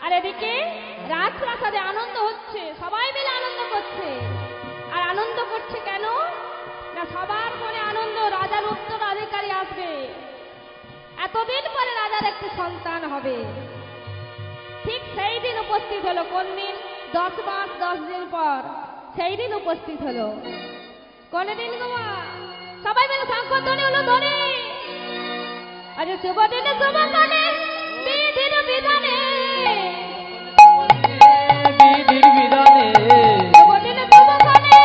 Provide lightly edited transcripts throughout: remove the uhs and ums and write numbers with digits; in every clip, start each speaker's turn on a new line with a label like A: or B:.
A: আর এদিকে রাজপ্রাসাদে আনন্দ হচ্ছে, সবাই মিলে আনন্দ করছে। আর আনন্দ করছে কেন না, সবার মনে আনন্দ, রাজার উত্তরাধিকারী আসবে, এতদিন পরে রাজার একটি সন্তান হবে। ঠিক সেই দিন উপস্থিত হলো। কোন দিন? 10 মাস 10 দিন পর সেই দিন উপস্থিত হলো। কোন দিন গো মা? সবাই মিলে শঙ্খধ্বনি হলো ধ্বনি। আজ শুভ দিনে শুভ কালে বিধির বিধানে,
B: বিধির বিধানে,
A: শুভ দিনে শুভ কালে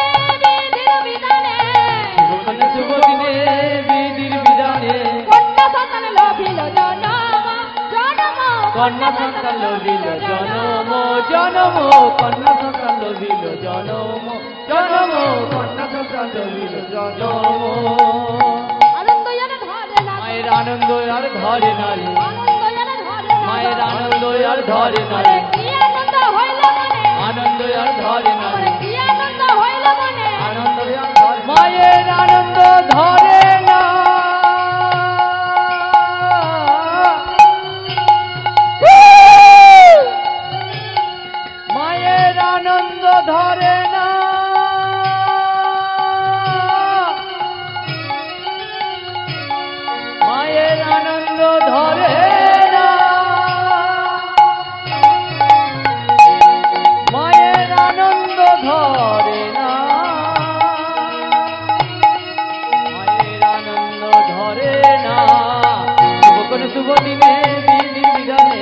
A: বিধির বিধানে,
B: শুভ দিনে বিধির বিধানে,
A: কন্যা সন্তান লভিল জনম জনম,
B: কন্যা সন্তান লভিল জনম জনম, কন্যা সন্তান লভিল জনম জনম, কন্যা সন্তান লভিল জনম।
A: আনন্দ যেন ধরে না,
B: মায়ের আনন্দ আর ধরে না রে,
A: আনন্দ যেন ধরে না,
B: মায়ের আনন্দ আর ধরে না রে,
A: কি আনন্দ হইল মনে,
B: আনন্দ আর ধরে না রে,
A: কি আনন্দ হইল মনে,
B: আনন্দ আর ধরে, মায়ের আনন্দ ধরে না, মায়ের আনন্দ ধরে না, মায়ের আনন্দ ধরে না, মায়ের আনন্দ ধরে না, মায়ের আনন্দ ধরে না। শুভ কোন শুভ দিনে বিধির বিধানে,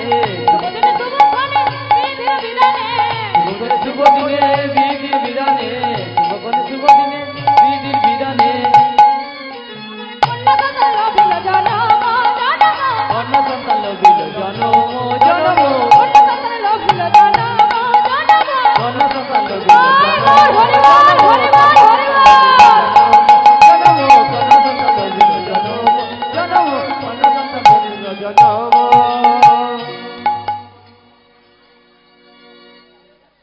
A: শুভ দিনে শুভ কালে বিধির বিধানে,
B: শুভ কোন শুভ দিনে বিধির বিধানে, শুভ কোন শুভ দিনে বিধির বিধানে,
A: কন্যা সন্তান লভিল জনম জনম,
B: কন্যা সন্তান লভিল জনম জনম,
A: কন্যা সন্তান লভিল জনম জনম।
B: কন্যা সন্তান লভিল
A: হরি বল হরি বল হরি বল।
B: জনম, কন্যা সন্তান লভিল জনম জনম, কন্যা সন্তান লভিল জনম।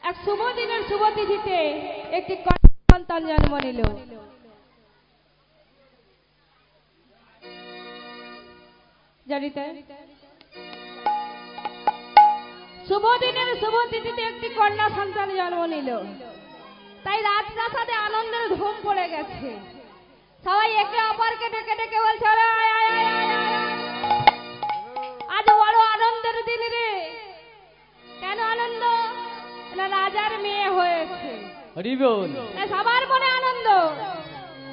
A: এক শুভ দিনের শুভ তিথিতে একটি কন্যা সন্তান জন্ম নিল। জানিতে শুভ দিনের শুভ তিথিতে একটি কন্যা সন্তান জন্ম নিল, তাই রাজপ্রাসাদে আনন্দের ধুম পড়ে গেছে। সবাই একে অপরকে ডেকে ডেকে বলছে, "ওরে আয়, আয়, আয়, আয়, আয়, আয়। আজ বড় আনন্দের দিন রে।" কেন আনন্দ? না রাজার মেয়ে হয়েছে,
B: হরি বল।
A: তাই সবার মনে আনন্দ।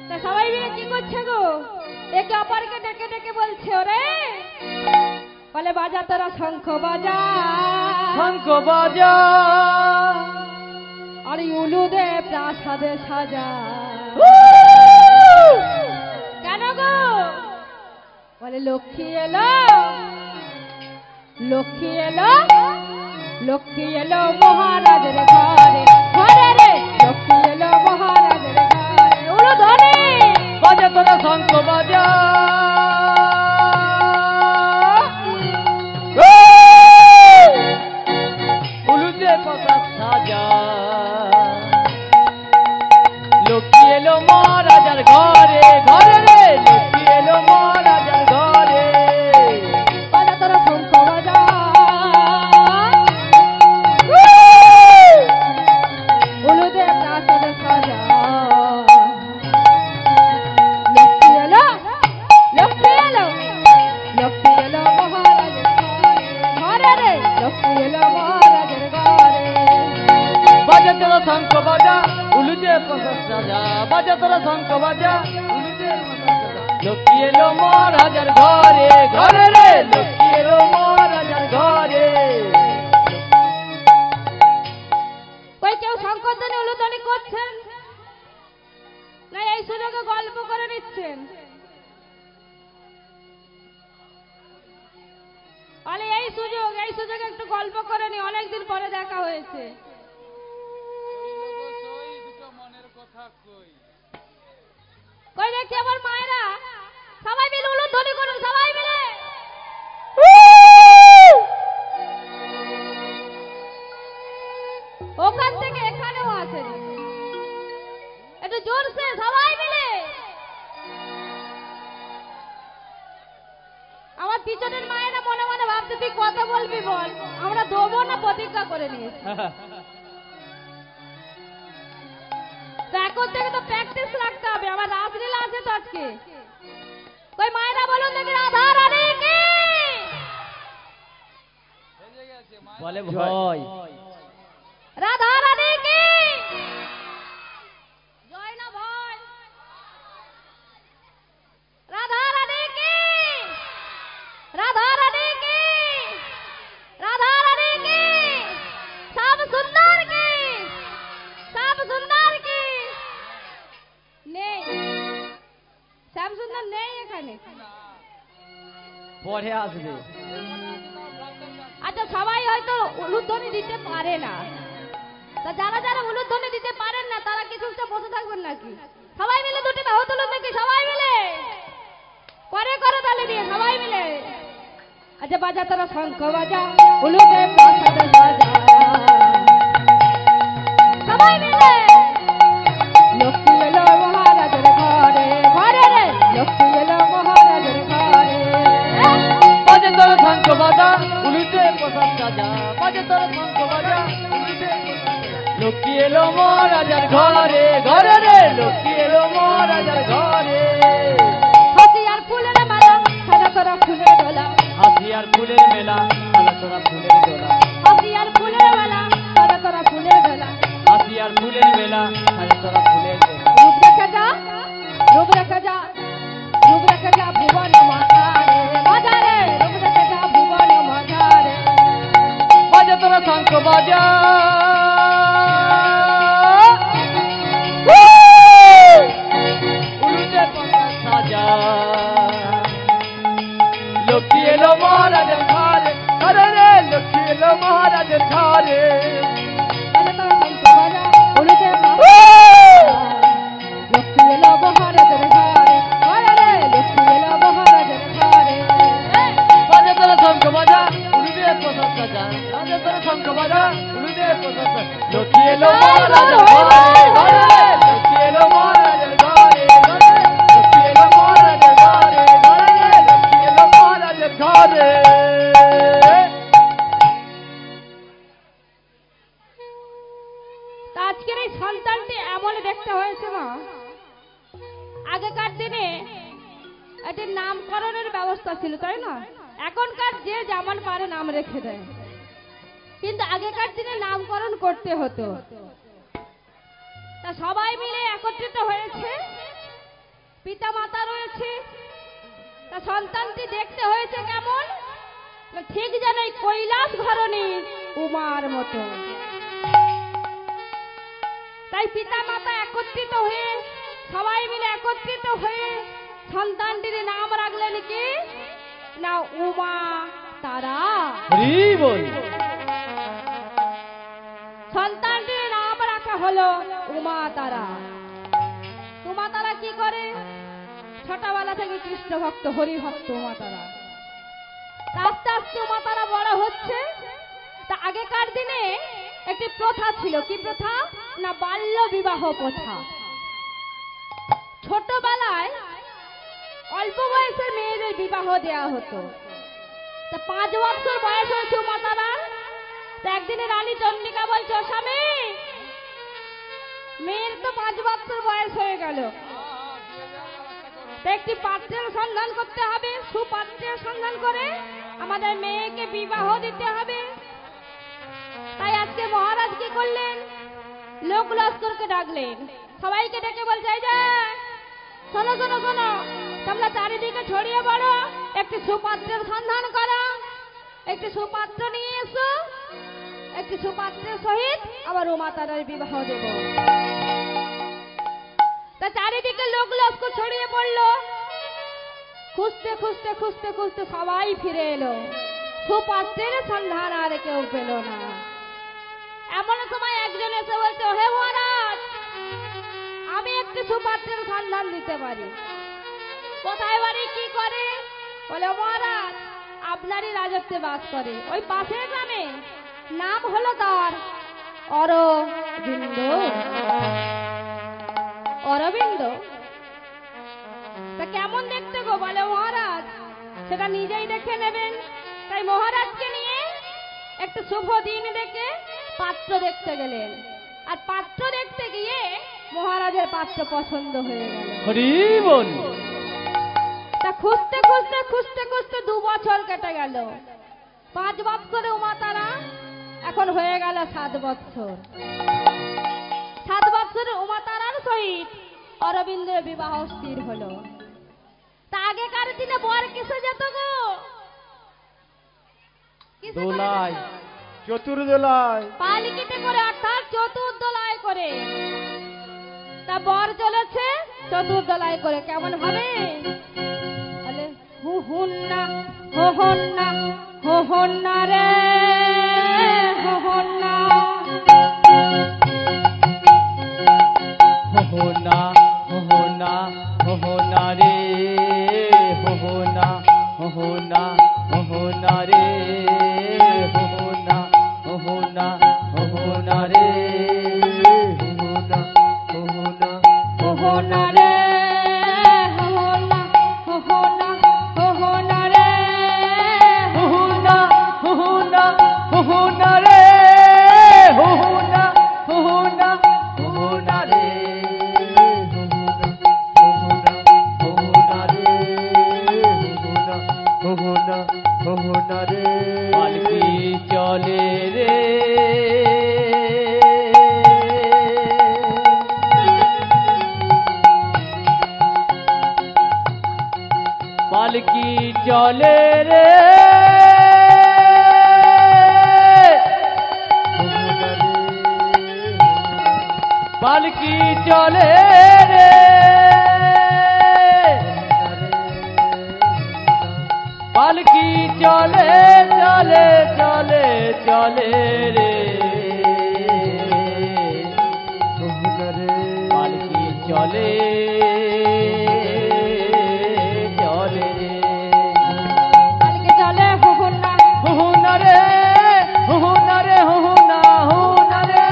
A: তাই সবাই মিলে কি করছে গো, একে অপরকে ডেকে ডেকে বলছে, "ওরে বলে বাজা তোরা শঙ্খ বাজা,
B: শঙ্খ বাজা,
A: আর উলু দে প্রাসাদে সাজা।" কেন গো? বলে লক্ষ্মী এলো, লক্ষ্মী এলো, লক্ষ্মী এলো মহারাজের ঘরে, ঘরে রে লক্ষ্মী এলো মহারাজের ঘরে। উলু ধ্বনি,
B: বাজা তোরা শঙ্খ বাজা, উলুতে প্রসাদ সাজা, লক্ষ্মী এলো মহারাজার ঘরে, ঘরে রে লক্ষ্মী এলো মহারাজার ঘরে,
A: বাজা তোরা শঙ্খ বাজা, উলু দে প্রাসাদে সাজা। লক্ষ্মী এলো, লক্ষ্মী এলো, লক্ষ্মী এলো মহারাজের ঘরে, ঘরে রে লক্ষ্মী এলো মহারাজের ঘরে।
B: বাজা তোরা শঙ্খ বাজা, উলুতে প্রসাদ সাজা, বাজা তোরা শঙ্খ বাজা, উলুতে প্রসাদ সাজা, লক্ষ্মী এলো মহারাজার ঘরে, ঘরে রে লক্ষ্মী এলো মহারাজার ঘরে।
A: ওই কেউ সংকোচনে উলুধ্বনি করছেন না এই সুযোগে গল্প করে নিচ্ছেন? বলে এই সুযোগে একটু গল্প করে নি, অনেকদিন পরে দেখা হয়েছে। কই দেখি আমার মায়েরা, সবাই মিলে উলুধ্বনি করুন, সবাই মিলে। ওখান থেকে এখানেও আছে, একটু জোরসে সবাই মিলে। আমার পিছনের মায়েরা মনে মনে ভাবছে বলতে তুই কত বলবি বল, আমরা দেবো না প্রতিজ্ঞা করে নিয়েছি। তো এখন থেকে তো প্র্যাকটিস রাখতে হবে, আমার রাসলীলা আছে তো আজকে। কই মায়েরা বলুন দেখি রাধা রানী কি
B: বলে ভয়,
A: রাধা রানী কি জয় না ভয়, রাধা রানী কি, রাধা রানী কি, রাধা রানী কি, সব সুন্দর কি, সব সুন্দর কি নেই, সব সুন্দর নেই এখানে।
B: পরে আসবে।
A: আচ্ছা সবাই হয়তো উলুধ্বনি দিতে পারে না, তা যারা যারা উলুধ্বনি দিতে পারেন না তারা কিছু বসে থাকবেন নাকি? সবাই মিলে দুটি বাহু তুলুন দেখি, সবাই মিলে করে করে তালে দিয়ে সবাই মিলে। আচ্ছা বাজা তোরা শঙ্খ বাজা, উলুতে প্রসাদ বাজা, সবাই মিলে। লক্ষ্মী এলো মহারাজের ঘরে, ঘরে রে লক্ষ্মী এলো মহারাজের ঘরে।
B: বাজে তোর শঙ্খ বাজা, উলুতে প্রসাদ সাজা, বাজে তোর শঙ্খ বাজা, উলুতে প্রসাদ সাজা। লক্ষ্মী এলো মহারাজার ঘরে, ঘরে রে লক্ষ্মী এলো মহারাজার ঘরে।
A: হাসি আর ফুলের মেলা, সাজা তোরা ফুলের দোলা,
B: হাসি আর ফুলের মেলা, সাজা তোরা ফুলের দোলা,
A: হাসি আর ফুলের মেলা, সাজা তোরা ফুলের দোলা।
B: হাসি আর ফুলের মেলা, সাজা তোরা ফুলের দোলা।
A: রূপ রেখে যা, রূপ রেখে যা, রূপ রেখে যা ভুবন মাঝারে, মাঝারে রূপ রেখে যা ভুবন মাঝারে।
B: বাজে তোরা শঙ্খ বাজা, উলুতে প্রসাদ সাজা। লক্ষ্মী এলো মহারাজের ঘরে, ঘরে রে লক্ষ্মী এলো মহারাজের ঘরে।
A: বাজা তোরা শঙ্খ বাজা, উলুতে প্রসাদ সাজা। লক্ষ্মী এলো মহারাজের ঘরে, ঘরে রে লক্ষ্মী এলো মহারাজের ঘরে।
B: বাজে তোরা শঙ্খ বাজা, উলুতে প্রসাদ সাজা, বাজে তোরা শঙ্খ বাজা, উলুতে প্রসাদ সাজা। লক্ষ্মী এলো মহারাজের ঘরে, ঘরে রে লক্ষ্মী এলো মহারাজের ঘরে, ঘরে লক্ষ্মী এলো মহারাজের ঘরে, ঘরে রে লক্ষ্মী এলো মহারাজের ঘরে।
A: তা আজকের এই সন্তানটি এমন দেখতে হয়েছে না, আগেকার দিনে একটি নামকরণের ব্যবস্থা ছিল তাই না? এখনকার যে যেমন পারে নাম রেখে দেয়, কিন্তু আগেকার দিনে নামকরণ করতে হতো। তা সবাই মিলে একত্রিত হয়েছে, পিতা মাতা রয়েছে, তা সন্তানটি দেখতে হয়েছে কেমন, না ঠিক যেন এই কৈলাস ঘরণী উমার মতো। তাই পিতা মাতা একত্রিত হয়ে, সবাই মিলে একত্রিত হয়ে সন্তানটির নাম রাখলেন কি না উমা তারা।
B: হরি বল।
A: সন্তানটির নাম রাখা হলো উমা তারা। উমা তারা কি করে? ছোটবেলা থেকে কৃষ্ণ ভক্ত, হরি ভক্ত উমা তারা। আস্তে আস্তে উমা তারা বড় হচ্ছে। তা আগেকার দিনে একটি প্রথা ছিল, কি প্রথা না বাল্য বিবাহ প্রথা। ছোটবেলায় অল্প বয়সের মেয়েদের বিবাহ দেয়া হতো। তা 5 বছর বয়স হয়েছে উমা তারার। তা একদিনে রানী চন্ডিকা বলছে, ও স্বামী, মেয়ের তো 5 বছর বয়স হয়ে গেল, তা একটি পাত্রের সন্ধান করতে হবে, সুপাত্রের সন্ধান করে আমাদের মেয়েকে বিবাহ দিতে হবে। তাই আজকে মহারাজ কি করলেন, লোক লস্করকে ডাকলেন, সবাইকে ডেকে বলছে, এই যে শোনো শোনো শোনো, তোমরা চারিদিকে ছড়িয়ে পড়ো, একটি সুপাত্রের সন্ধান করো, একটি সুপাত্র নিয়ে এসো, একটি সুপাত্রের সহিত আবার উমা তারার বিবাহ দেব। তা চারিদিকে লোক লস্কর ছড়িয়ে পড়লো, খুঁজতে খুঁজতে খুঁজতে খুঁজতে সবাই ফিরে এলো, সুপাত্রের সন্ধান আর কেউ পেল না। এমন সময় একজন এসে বলছে, হে মহারাজ, আমি একটি সুপাত্রের সন্ধান দিতে পারি। কোথায় বাড়ি, কি করে? বলে মহারাজ, আপনারই রাজত্বে বাস করে ওই পাশের গ্রামে, নাম হলো তার অরবিন্দ। অরবিন্দ তা কেমন দেখতে গো? বলে মহারাজ, সেটা নিজেই দেখে নেবেন, তাই মহারাজকে নিয়ে একটা শুভ দিন দেখে পাত্র দেখতে গেলেন। আর পাত্র দেখতে গিয়ে মহারাজের পাত্র পছন্দ হয়ে গেল।
B: হরি বল।
A: তা খুঁজতে খুঁজতে খুঁজতে খুঁজতে 2 বছর কেটে গেল। 5 বছরে উমাতারা এখন হয়ে গেল 7 বছর। 7 বছরে উমাতারার সহিত অরবিন্দের বিবাহ স্থির হলো। তা আগেকার দিনে বর কিসে যেত গো? কিসে
B: দোলায়,
A: যেত?
C: চতুর্দোলায়।
A: পালকিতে করে, অর্থাৎ চতুর্দোলায় করে। তা বর চলেছে চতুর্দোলায় করে। কেমন ভাবে? বলে হুহুন্না হুহুন্না হুহুন্না রে হুহুন্না
B: হোহনা হোহনা হোহনা রে হোহনা হোহনা হোহনা রে হোহনা হোহনা হোহনা রে হোহনা হোহনা
A: হুহুন্না রে হুহুন্না হুহুন্না হুহুন্না রে
B: হোহনা হোহনা হোহনা রে হোহনা হোহনা হোহনা রে পালকি চলে রে পালকি চলে রে পালকি চলে রে পালকি চলে চলে চলে চলে রে পালকি চলে চলে রে
A: পালকি চলে হুহুন্না
B: হুহুনা রে হুহুনা রে হুহুনা হুনা রে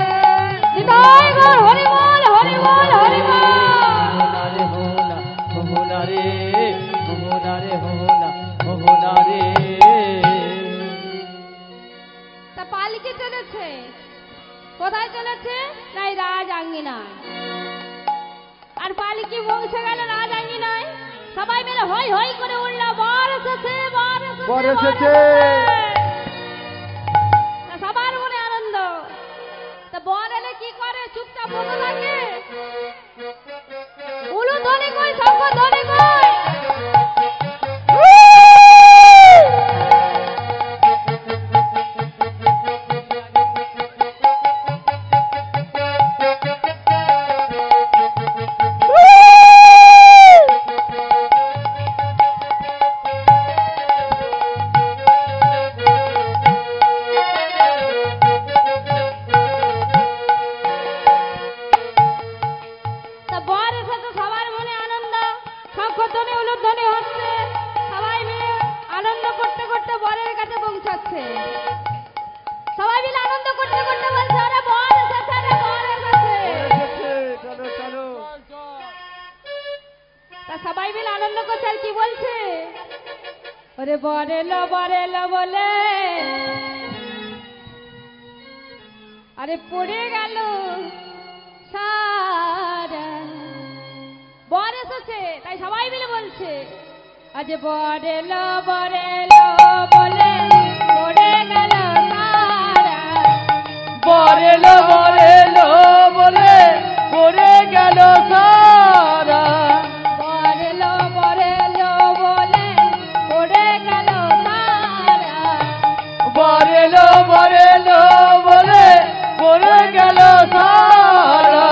A: হৃদয় গর হরি বল হরি বল হরি বল।
B: হুহুনা রে হুহুনা হুহুনা রে হুহুনা রে হুহুনা হুহুনা রে
A: তা পালকি চলেছে কোথায় চলেছে? নাই রাজ আঙ্গিনা। আর পালকি পৌঁছে গেল রাজ আঙ্গিনায়। সবাই মিলে হই হই করে উঠল, বর এসেছে বর এসেছে
C: বর এসেছে।
A: তা সবার মনে আনন্দ। তা বর এলে কি করে? চুপচাপ বসে থাকে? উলু ধ্বনি কই, শঙ্খ ধ্বনি কই? তা বর এসেছে, সবার মনে আনন্দ। শঙ্খধ্বনি উলুধ্বনি হচ্ছে। সবাই মিলে আনন্দ করতে করতে বরের কাছে পৌঁছাচ্ছে। সবাই মিলে আনন্দ করতে করতে বলছে, আরে বর এসেছে, আরে বর এসেছে।
C: চলো চলো।
A: তা সবাই মিলে আনন্দ করছে। আর কি বলছে? ওরে বর এলো বলে আরে পড়ে গেল সারা। বর এসেছে তাই সবাই মিলে বলছে, আজ বর এলো বলে পড়ে গেল সারা।
B: বরেলো বরেলো বলে পড়ে গেল সারা
A: বর এলো বলে পড়ে গেল সারা।
B: বরেলো বরেলো বলে পড়ে গেল সারা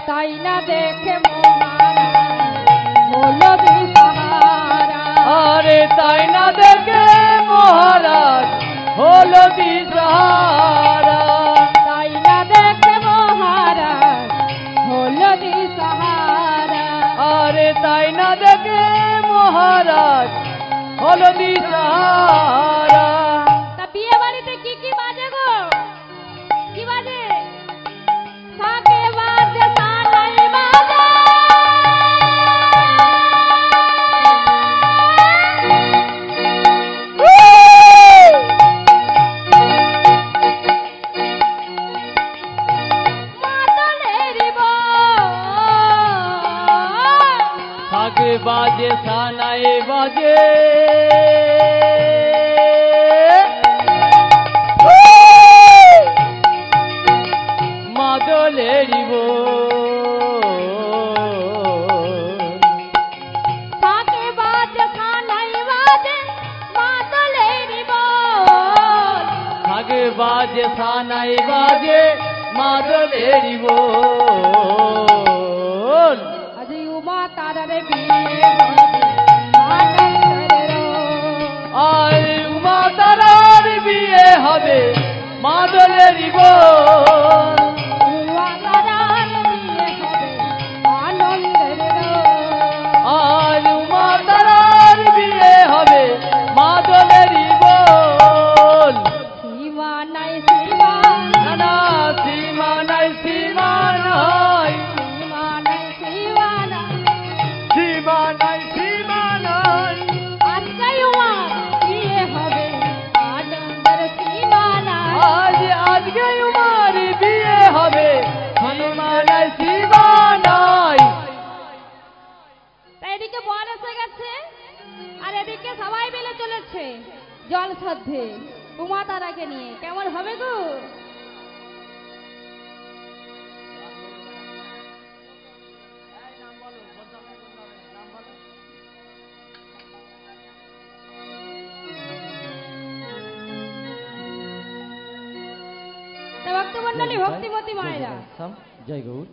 A: তাই না দেখে মহারাজ হলো দিশাহারা।
B: আরে তাই না দেখে মহারাজ হলো বাজে মাদলেরই
A: থাকে বাজে সানাই বাজে মাদলেরই বল
B: থাকে বাজে সানাই বাজে মাদলেরই
A: আজ উমা তারারে বিয়ে হবে আনন্দের
B: আর উমা তারার বিয়ে হবে মাদলেরই
A: উমা তারার বিয়ে হবে আনন্দের
B: আর উমা তারার বিয়ে হবে মাদলেরই
A: সীমা নাই সীমা
B: না সীমা নাই সীমা নাই
A: সীমা নাই সীমা নাই
C: সীমা নাই সীমা নাই
A: আজকে উমা বিয়ে হবে আনন্দের সীমা নাই
B: আজকে উমার বিয়ে হবে সীমা নাই সীমা নাই
A: তাই এদিকে বর এসে গেছে আর এদিকে সবাই মিলে চলেছে জল শ্রদ্ধে উমা তারাকে নিয়ে কেমন হবে গো ভক্তমন্ডলী ভক্তিমতী মায়েরা
B: জয় গৌর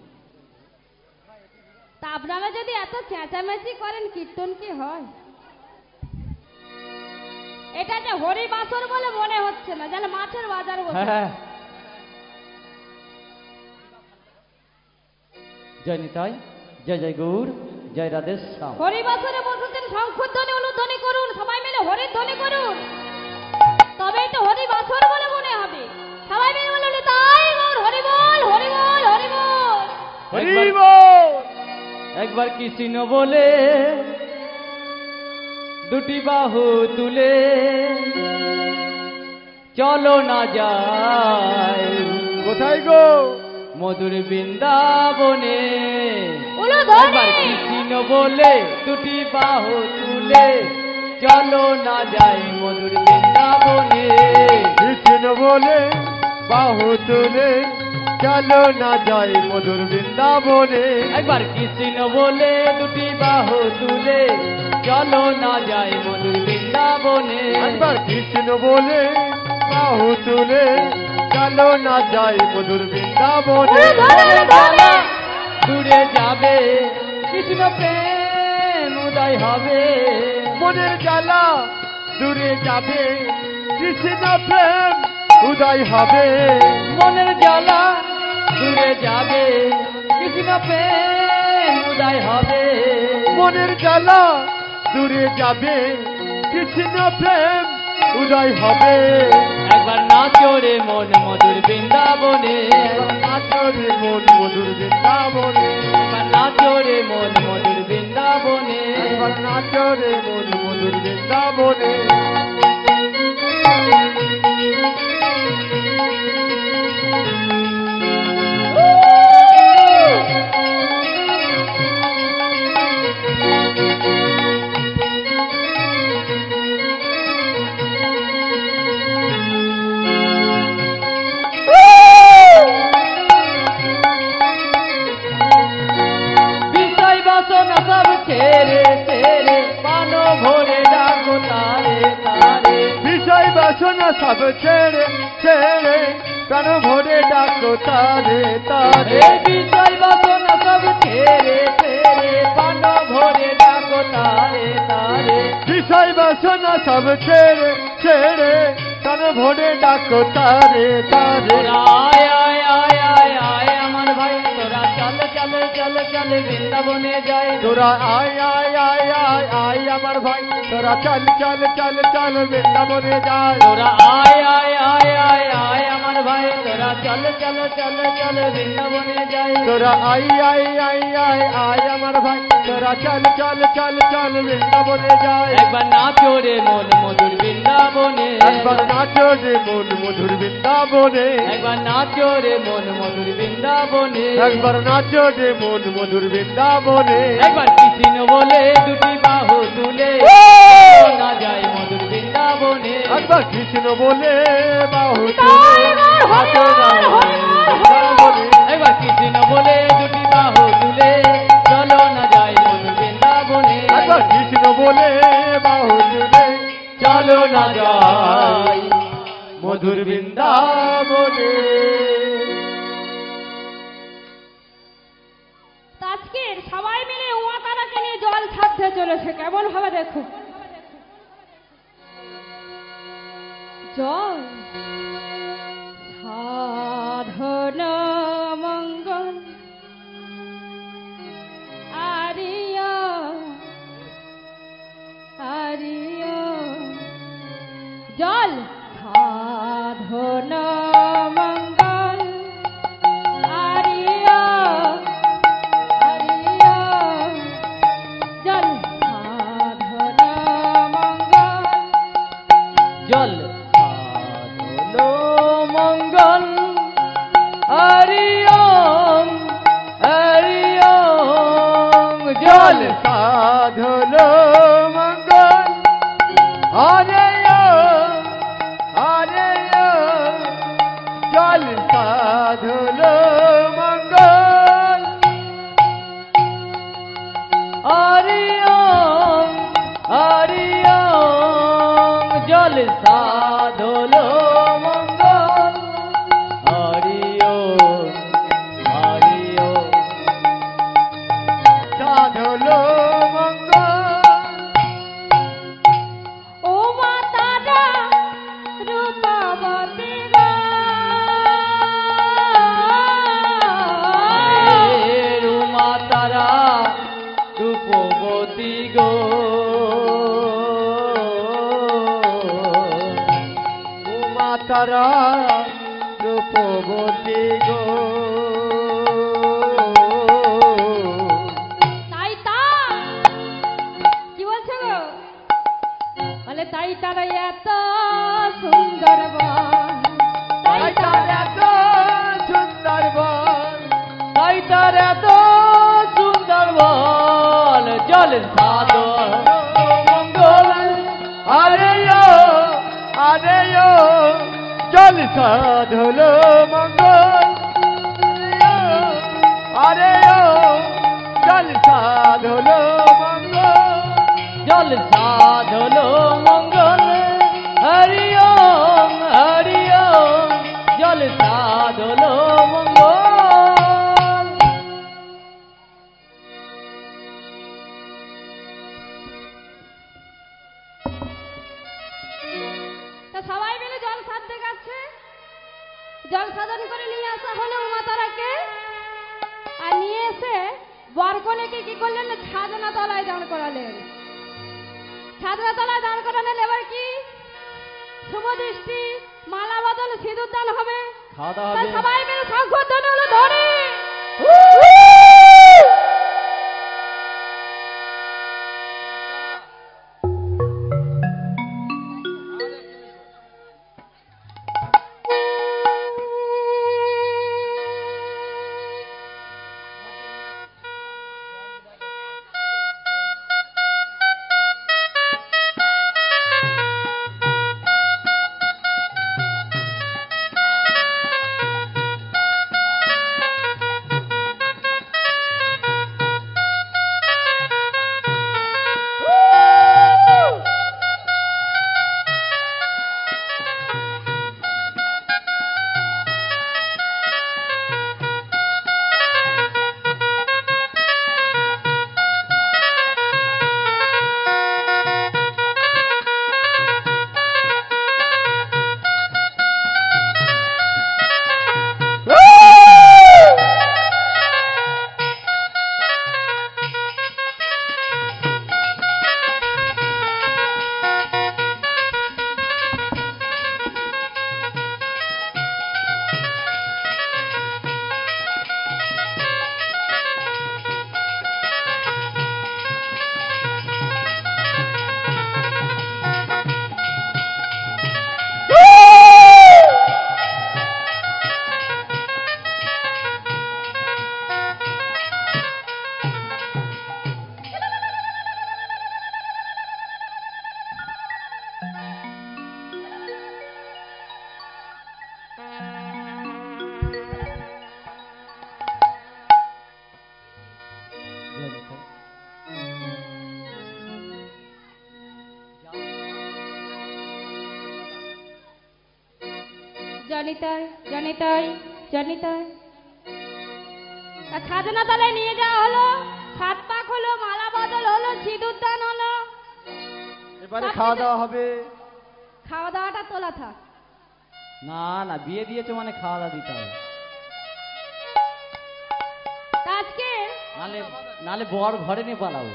A: তা আপনারা যদি এত চেঁচামেচি করেন কীর্তন কি হয় এটা যে হরি বাসর বলে মনে হচ্ছে না যেন মাছের বাজার বসে
B: হ্যাঁ জয় নিতাই জয় জয় গৌর জয় রাধেশ্যাম
A: হরি বাসরে বসেছেন শঙ্খর ধ্বনি অনুধ্বনি করুন সবাই মিলে হরির ধ্বনি করুন তবেই তো হরি বাসর বলে মনে হবে সবাই মিলে বলে নিতাই গৌর হরি বল হরি বল হরি বল
C: হরি বল
B: একবার কৃষ্ণ বলে দুটি বাহু তুলে চলো না যায়
C: কোথায় গো
B: মধুর বৃন্দাবনে
A: অনুধ্বনি
B: একবার কৃষ্ণ বলে দুটি বাহু তুলে চলো না যায় মধুর বৃন্দাবনে
C: কৃষ্ণ বলে বাহু তুলে চলো না যাই মধুর বৃন্দাবনে
B: একবার কৃষ্ণ বলে দুটি বাহু তুলে চলো না যায় মধুর বৃন্দাবনে
C: একবার কৃষ্ণ বলে বাহু তুলে চলো না যাই মধুর বৃন্দাবনে
A: অনুধ্বনি
B: দূরে যাবে কৃষ্ণ প্রেম উদয় হবে
C: মনের জ্বালা দূরে যাবে কৃষ্ণ প্রেম উদয় হবে
B: মনের জ্বালা দূরে যাবে কৃষ্ণ প্রেম উদয় হবে
C: মনের জ্বালা দূরে যাবে কৃষ্ণ প্রেম উদয় হবে
B: একবার নাচো রে মন মধুর বৃন্দাবনে
C: নাচো রে মন মধুর বৃন্দাবনে
B: একবার নাচো রে মন মধুর বৃন্দাবনে
C: একবার নাচো রে মন মধুর বৃন্দাবনে
B: বিষয় বাসনা সব ছেড়ে ছেড়ে পানো ভরে ডাকো তারে তারে
C: বিষয় বাসনা সব ছেড়ে ছেড়ে প্রাণ ভরে ডাকো তারে তারে
B: এই বিষয় বাসনা সব ছেড়ে ছেড়ে পানো ভরে ডাকো তারে তারে
C: বিষয় বাসনা সব ছেড়ে ছেড়ে প্রাণ ভরে ডাকো তারে তারে
B: তোরা আয় আয় আয় আয় আয় আমার ভাই তোরা চল চল চল চল বৃন্দাবনে যাই
C: তোরা আয় আয় আয় আয় আয় আমার ভাই তোরা চল চল চল চল বৃন্দাবনে যায়
B: তোরা আয় আয় আয় আয় আয় আমার ভাই তোরা চল চল চল চল বৃন্দাবনে যাই
C: তোরা আয় আয় আয় আয় আয় আমার ভাই তোরা চল চল চল চল বৃন্দাবনে যায়
B: একবার নাচো রে মন মধুর বৃন্দাবনে
C: একবার নাচো রে মন মধুর বৃন্দাবনে
B: একবার নাচো রে মন মধুর বৃন্দাবনে
C: একবার নাচো রে মন মধুর বৃন্দাবনে
B: একবার কৃষ্ণ বলে দুটি বাহু তুলে না যায় মধুর বৃন্দাবনে।
C: একবার কৃষ্ণ বলে বাহু
A: তাই
C: তুলে
A: এবার হরি
C: হাতে
A: বল,
C: দাও
A: হরি বল, হরি বল।
B: একবার কৃষ্ণ বলে দুটি বাহু তুলে চলো না যায় মধুর বৃন্দাবনে।
C: একবার কৃষ্ণ বলে বাহু তুলে
B: চলো না যাই
C: মধুর বৃন্দাবনে।
A: আজকের সবাই মিলে উমা তারাকে নিয়ে জল ছাড়তে চলেছে, কেমন হবে দেখো। জল সাধন মঙ্গল আরিয়া আরিয়া জল সাধন মঙ্গল আরিয়া আরিয়া জল সাধন মঙ্গল
B: জল সাধলো মঙ্গল হরিওম হরিওম
C: জল
B: জল
C: সাধলো মঙ্গল হরে হরে জল সাধলো মঙ্গল
B: হরিওম হরিওম জল সাধলো মঙ্গল হরিওম হরিওম
C: সাধলো মঙ্গল
A: ও মা তারা রূপবতী
B: রুমা তারা রূপবতী গো
C: উমা তারা রূপবতী গো
A: তাই তা কি বলছো গো? বলে তাই তারা এত সুন্দর বন,
C: তাই তার এত সুন্দর বন
B: তাই তার এত সুন্দর বল জল সাধো মঙ্গল
C: আরে জল সাধলো মঙ্গল আরে জল সাধলো মঙ্গল
B: জল সাধলো মঙ্গল হরিওম হরিওম জল সাধলো মঙ্গল।
A: তা সবাই মিলে জল সাধতে গেছে, জল সাধন করে নিয়ে আসা হলো উমা তারাকে। আর নিয়ে এসে বরকনেকে কি করলেন, ছাদনা তলায় দাঁড় করালেন। ছাদনা তলায় দাঁড় করালেন, এবার কি শুভ দৃষ্টি মালা বদল সিঁদুর দান হবে।
B: খাওয়া
A: তা
B: দাওয়া হবে।
A: সবাই মিলে সংকোধন হলো ধরে তাই জানি তাই জানি তাই। তা খাজনা তালে নিয়ে যাওয়া হলো, 7 পাক হলো, মালা বদল হলো, সিঁদুর দান হলো।
C: এবারে খাওয়া দাওয়া হবে।
A: খাওয়া দাওয়াটা তোলা থাক।
B: না না, বিয়ে দিয়েছো মানে খাওয়া দাওয়া দিতে হবে।
A: তা আজকে
B: নালে নালে বর ঘরে নিয়ে পালাবো।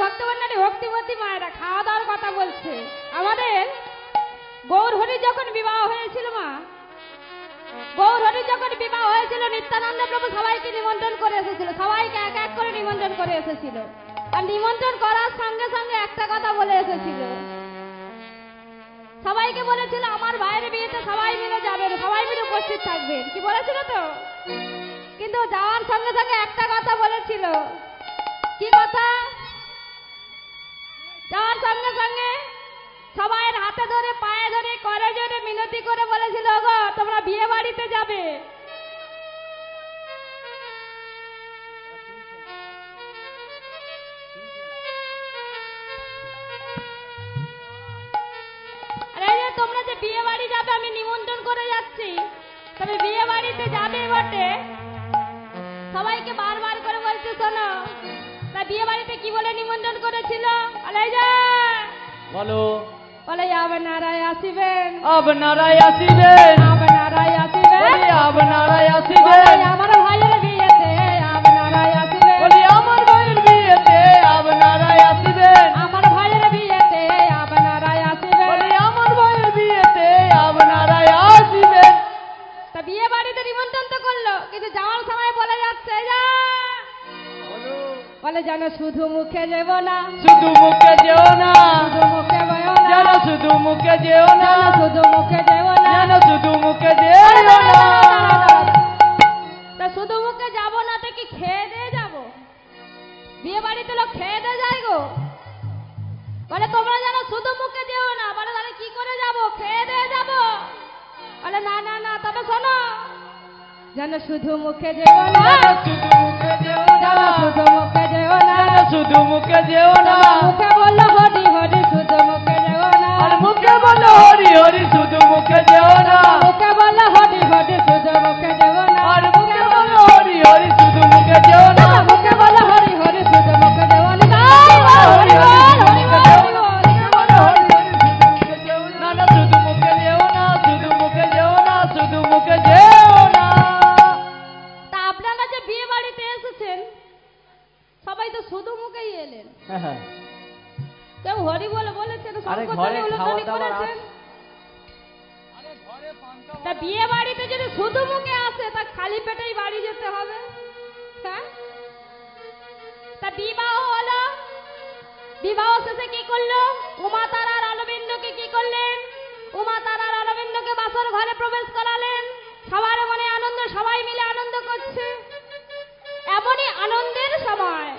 A: ভক্তবন্ধানী ভক্তিমতী মায়েরা খাওয়া দাওয়ার কথা বলছে। আমাদের গৌর হরি যখন বিবাহ হয়েছিল মা, গৌর হরি যখন বিবাহ হয়েছিল, নিত্যানন্দ প্রভু সবাইকে নিমন্ত্রণ করে এসেছিল, সবাইকে এক এক করে নিমন্ত্রণ করে এসেছিল। আর নিমন্ত্রণ করার সঙ্গে সঙ্গে একটা কথা বলে এসেছিল, সবাইকে বলেছিল আমার ভাইয়ের বিয়েতে সবাই মিলে যাবেন, সবাই মিলে উপস্থিত থাকবেন। কি বলেছিল তো? কিন্তু যাওয়ার সঙ্গে সঙ্গে একটা কথা বলেছিল। কি কথা? যাওয়ার সঙ্গে সঙ্গে সবাইয়ের হাতে ধরে পায়ে ধরে করে জোরে মিনতি করে বলেছিল, গো তোমরা বিয়ে বাড়িতে যাবে। আরে যে তোমরা যে বিয়ে বাড়ি যাবে, আমি নিমন্ত্রণ করে যাচ্ছি, তবে বিয়ে বাড়িতে যাবে বটে। সবাইকে বারবার করে বলছে, শোনো তা বিয়ে বাড়িতে কি বলে নিমন্ত্রণ করেছিল?
B: বলো।
A: বলে আপনারাই আসিবেন,
B: আপনারাই আসিবেন,
A: আপনারাই আসিবেন,
B: আপনারাই আসিবেন,
A: আমার ভাইয়ের বিয়েতে আপনারাই আসিবেন,
B: বলি আমার ভাইয়ের বিয়েতে আপনারাই আসিবেন,
A: আমার ভাইয়ের বিয়েতে আপনারাই আসিবেন,
B: বলি আমার ভাইয়ের বিয়েতে আপনারাই আসিবেন।
A: তা বিয়ে বাড়িতে নিমন্ত্রণ তো করলো, কিন্তু যাওয়ার সময় বলে যাচ্ছে, বলে যেন শুধু মুখে যাব না,
B: শুধু মুখে যেও না,
A: শুধু মুখে বলো না,
B: যেন শুধু মুখে যেও না,
A: শুধু মুখে যাব না,
B: যেন শুধু মুখে যেও না।
A: তা শুধু মুখে যাব না তো কি খেয়ে দিয়ে যাব? বিয়ে বাড়িতে লোক খেয়ে দিয়ে যায় গো। বলে তোমরা যেন শুধু মুখে যেও না। বলে তাহলে কি করে যাব? খেয়ে দিয়ে যাব। বলে না না না, তবে শোনো, যেন শুধু মুখে যেও না,
B: শুধু মুখে যেও না,
A: যেন শুধু মুখে যেও না,
B: শুধু মুখে যেও না,
A: মুখে বললো হরি হরি, শুধু মুখে যেও না,
B: আর মুখে বলো হরি হরি, শুধু মুখে যেও না,
A: মুখে বললো হরি হরি, শুধু মুখে যেও না,
B: আর মুখে বলো হরি হরি, শুধু মুখে যেও না,
A: মুখে বললো হরি হরি, শুধু মুখে যেও না, হরি বল হরি বল হরি বল হরি বল।
B: না না, শুধু মুখে যেও না, শুধু মুখে যেও না, শুধু মুখে যেও না।
A: তা আপনারা যে বিয়ে বাড়িতে এসেছেন, সবাই তো শুধু মুখেই এলেন। কেউ হরি বলে বলেছেন,
B: আরে
A: সংকীর্তনে
B: ঘরে খাওয়া
A: উলুধ্বনি
B: দাওয়ার
A: করেছেন। তা বিয়ে বাড়িতে যদি শুধু মুখে আসে, তা খালি পেটেই বাড়ি যেতে হবে। হ্যাঁ, তা বিবাহ হলো, বিবাহ শেষে কি করলো? উমা তারার অরবিন্দকে কি করলেন? উমা তারার অরবিন্দকে বাসর ঘরে প্রবেশ করালেন। সবার মনে আনন্দ, সবাই মিলে আনন্দ করছে। এমনই আনন্দের সময়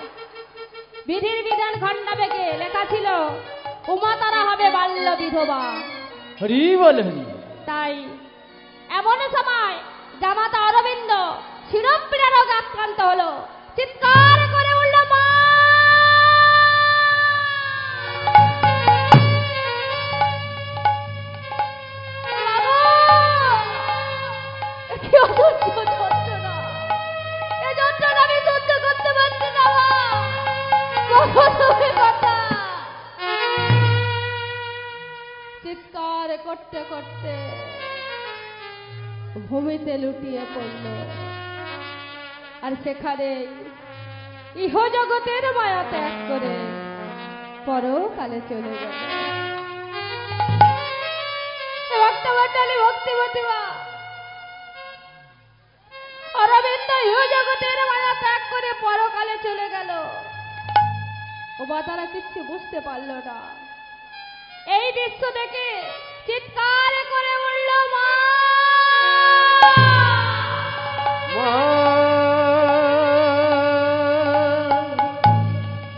A: বিধির বিধান খণ্ডাবেগে লেখা ছিল, উমা তারা হবে বাল্য বিধবা।
B: হরি বল হরি।
A: তাই এমন সময় জামাতা অরবিন্দ শিরোপীড়া রোগে আক্রান্ত হলো। চিৎকার করে উঠল, মা! কি অসহ্য যন্ত্রণা! এই যন্ত্রণা আমি সহ্য করতে পারছি না, মা! বলো তুমি কথা। চিৎকার করতে করতে ভূমিতে লুটিয়ে পড়ল, আর সেখানে ইহ জগতের মায়া ত্যাগ করে পরকালে চলে গেল। ভক্তমণ্ডলী, ভক্তিমতী মা, অরবিন্দ ইহ জগতের মায়া ত্যাগ করে পরকালে চলে গেল। ও বা তারা কিচ্ছু বুঝতে পারল না। এই দৃশ্য দেখে চিৎকার করে উঠল, মা!
C: মা,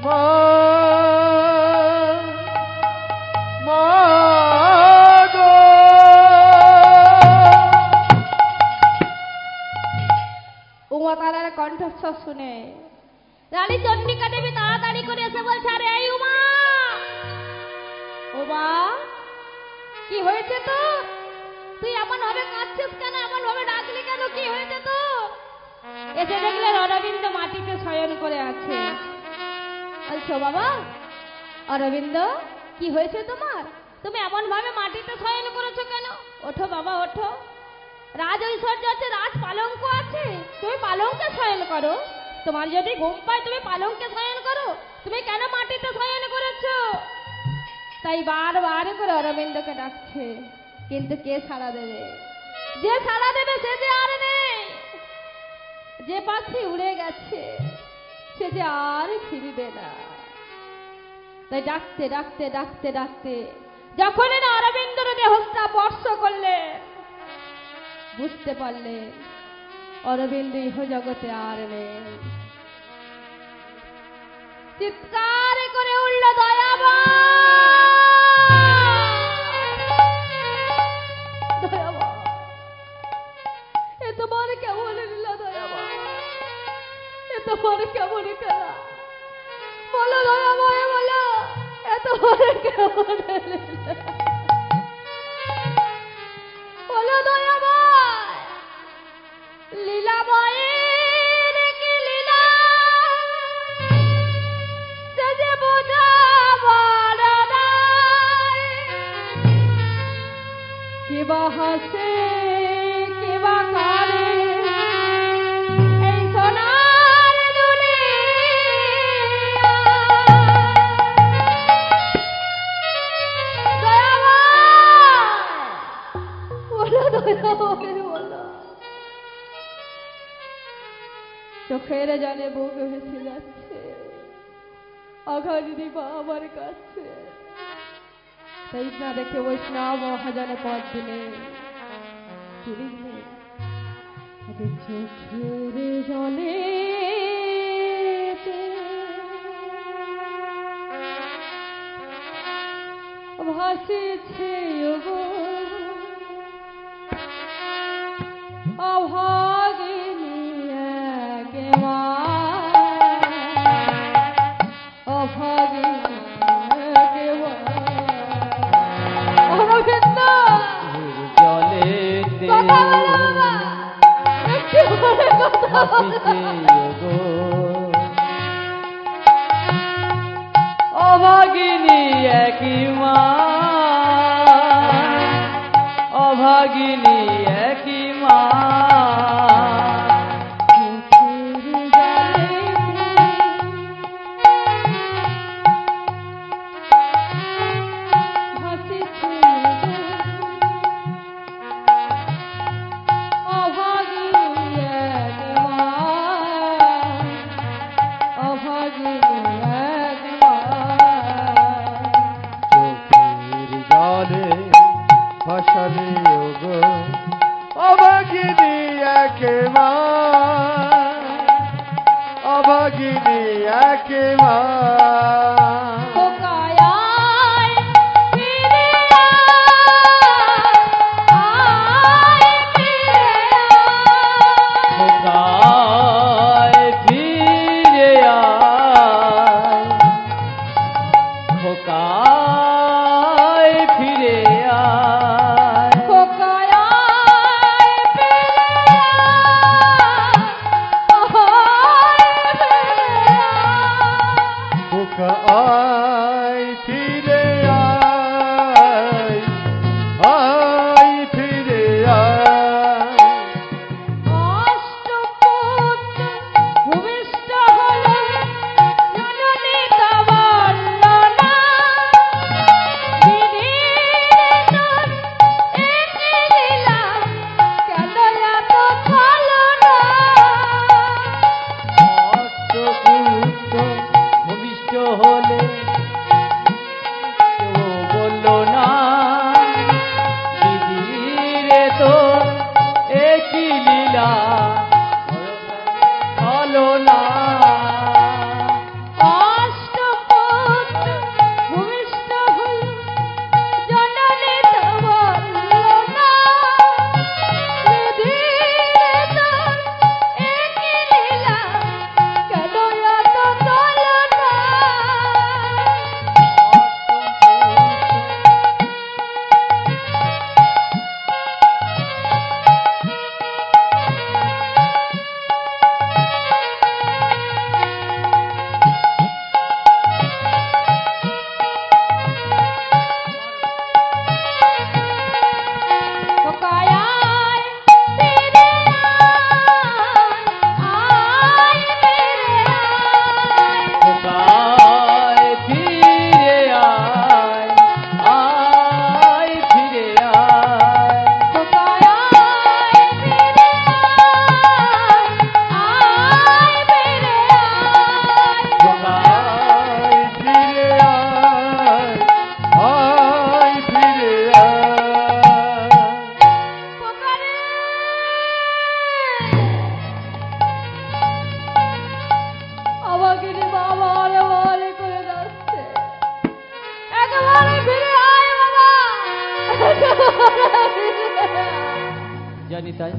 C: মা, মা গো!
A: উমা তারার কণ্ঠস্বর শুনে রানী চন্ডিকা দেবী তাড়াতাড়ি করে এসে বলছে, আরে এই উমা, ও মা, কি হয়েছে তো? তুই এমন ভাবে কাঁদছিস কেন? এমন ভাবে ডাকলি কেন? কি হয়েছে তো? এসে দেখলেন অরবিন্দ মাটিতে শয়ন করে আছে। বলছো বাবা, অরবিন্দ কি হয়েছে তোমার? তুমি এমন ভাবে মাটিতে শয়ন করেছো কেন? ওঠো বাবা, ওঠো। রাজ ঐশ্বর্য আছে, রাজ পালঙ্ক আছে, তুমি পালঙ্কে শয়ন করো। তোমার যদি ঘুম পায় তুমি পালঙ্কে শয়ন করো, তুমি কেন মাটিতে শয়ন করেছো? তাই বারবার করে অরবিন্দকে ডাকছে, কিন্তু কে সাড়া দেবে? যে সাড়া দেবে সে যে আর নেই। যে পাখি উড়ে গেছে সে যে আর ফিরবে না। তাই ডাকতে ডাকতে ডাকতে ডাকতে যখন না অরবিন্দর দেহটা স্পর্শ করলেন, বুঝতে পারলেন অরবিন্দ ইহ জগতে আর নেই। চিৎকার করে উঠল দয়াবান, দয়াবান এ তোমার কেমন লীলা? দয়াবান এ তোমার কেমন খেলা? বলো দয়াময়, বলো এ তোমার কেমন লীলা? বলো দয়াময়, লীলাময়ের কি লীলা সে যে বোঝাবার নাই। কিবা হাসে কিবা কারে এই সোনার দুনিয়া। বলো দয়াময়, বলো। চোখের জলে বুক ভেসে যাচ্ছে, অঘারিণী মা আমার কাছে। তাই না দেখে বৈষ্ণব মহাজনে পথ দিলে, চোখের জলে ভাসিছে অভাগিনী একে মা, অভাগিনী একে মা। অরবিন্দ
B: জলেতে
A: কথা বলো বাবা, একটু করে কথা বলো।
B: অভাগিনী একই মা, অভাগিনী একই মা।
C: ফসলে গো অভাগিনী একে মা, অভাগিনী একে মা।
B: জানি তাই।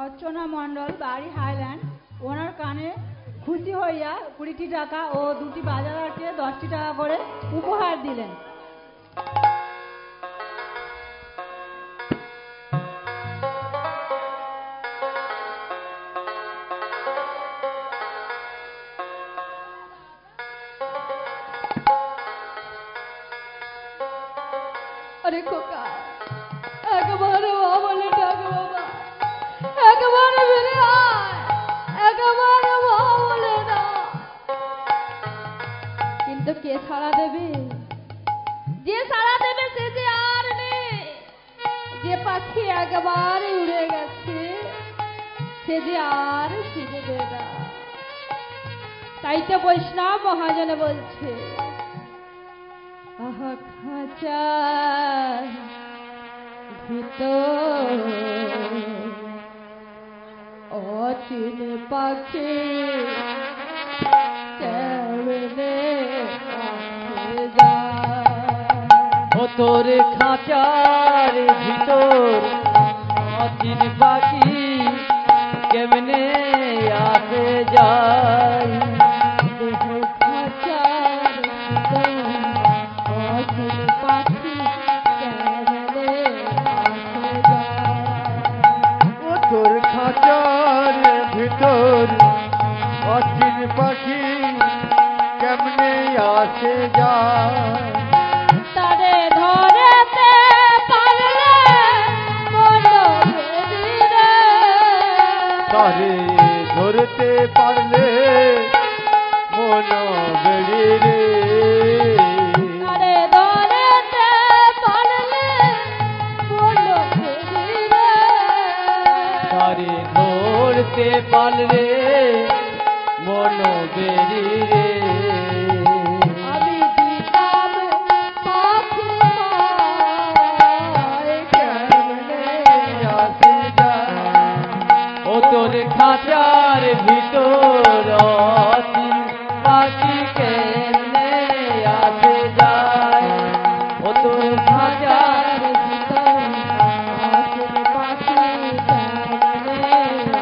D: অর্চনা মণ্ডল, বাড়ি হাইল্যান্ড, ওনার কানে খুশি হইয়া 20টি টাকা ও 2টি বাজারকে 10টি টাকা করে উপহার দিলেন।
A: আরে খোকা, একেবারে বলে ডাকে বাবা, একেবারে বেরিয়ে আয়, একেবারে বলে না। কিন্তু কে সাড়া দেবে? যে সাড়া দেবে সে যে আর নেই। যে পাখি একেবারে উড়ে গেছে সে যে আর ফিরে দেবে না। তাই তো বৈষ্ণব মহাজনে বলছে, আহা খাঁচার ভিতর অচিন পাখি কেমনে আসে যায়।
B: ও তোর খাঁচার ভিতর অচিন পাখি কেমনে আসে যায়।
C: তোর খাঁচার ভিতর অচিন পাখি কেমনে আসে যায়।
A: তারে ধরেতে পারলে বলো বেরিয়ে,
C: তারে ধরতে পারলে মন বেড়ে রে।
A: তারে ধরেতে পারলে বলো বেরিয়ে,
B: তারে ধরতে পারলে মন বেরি রে।
A: আমি দিতাম পাখি পায় কেমনে
C: আসে যায়।
B: ও তোর খাঁচার ভিতর অচিন পাখি কেমনে আসে যায়। ও তোর খাঁচার
A: ভিতর অচিন পাখি কেমনে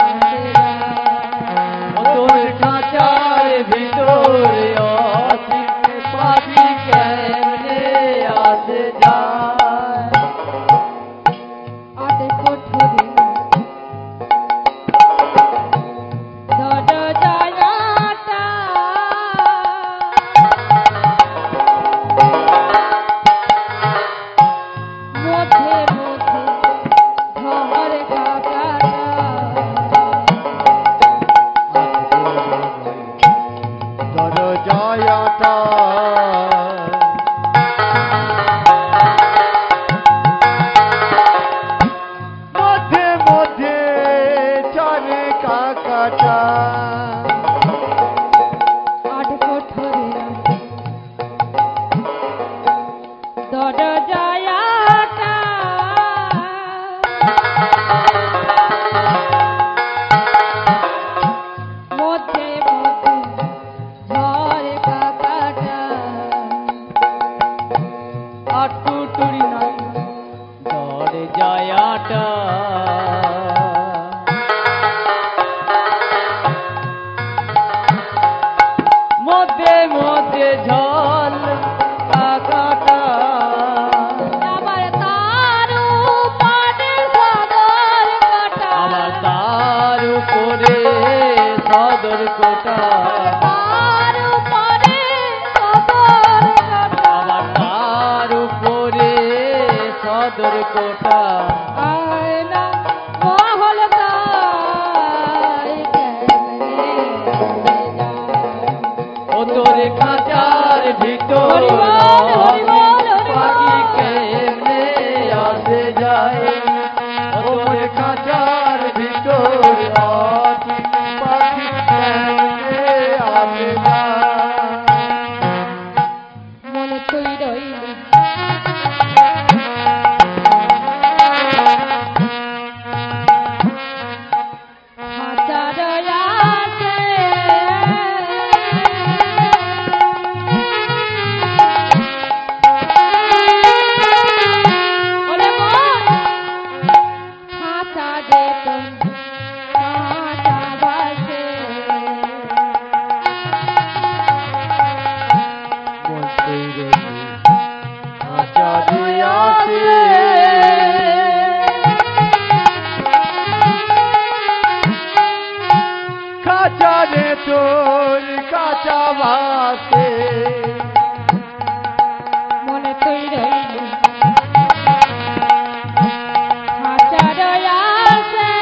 A: আসে যায়।
B: ও তোর খাঁচার ভিতর অচিন পাখি কেমনে আসে যায়।
A: আটে কোঠরে দরজাটা মধ্যে মধ্যে ঘর কাটাটা
C: দরজাটা মধ্যে মধ্যে চলে কাকাটা।
A: আট কোঠরে দরজাটা মধ্যে মধ্যে ঝড় কাকাটা
B: আটুটুরি নাই দরে যায়াটা। মধ্যে মধ্যে ঝল কাকাটা।
A: আবার তার উপরে সদর কাটা
B: আমার তার উপরে সদর কোটা।
A: তার উপরে সদর কাটা
B: আমার তার উপরে সদর কোটা।
A: আয়না মহল তাই কেমনে যায়।
B: ও তোর খাঁচার ভিতর
A: হরি বল, হরি বল, হরি বল।
B: পাখি কেমনে আসে যায়। ও তোর খাঁচার ভিতর
C: অচিন পাখি কেমনে আসে যায়।
A: মনে তুই রইলি হাজার আছে
C: তুই রইলি খাঁচারে আসে খাঁচারে তোর কাঁচা বাসে
A: মনে তুই রইলি খাঁচার আশে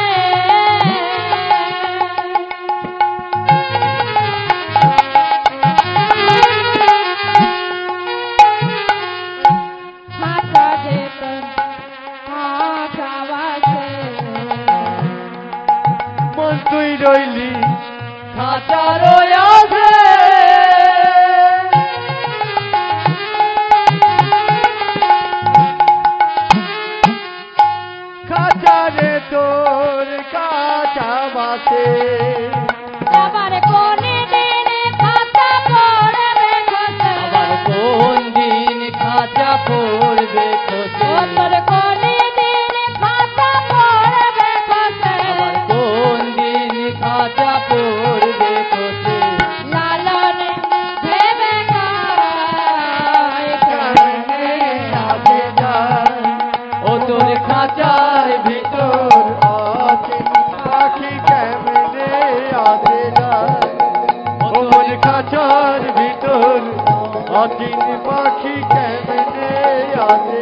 A: খাঁচা যেত খাঁচা বাসে
C: মন তুই রইলি
B: খাঁচার আছে
C: খাঁচারে তোর কাঁচা বাসে
A: আবার কোনে দিনে খাঁচা পড়বে খোঁজে
B: আবার কোন দিন খাঁচা পড়বে খোঁজে
A: তোর কোনে দিনে খাঁচা পড়বে খোঁজে
B: আবার কোন দিন খাঁচা পড়বে খোঁজে
A: লালনে ভেবে গায়
C: কেমনে আসে যায়
B: ও তোর খাঁচার ভিতর
C: আছে পাখি কেমনে আসে যায় ওর খাঁচার ভিতর অচিন পাখি কেমনে আসে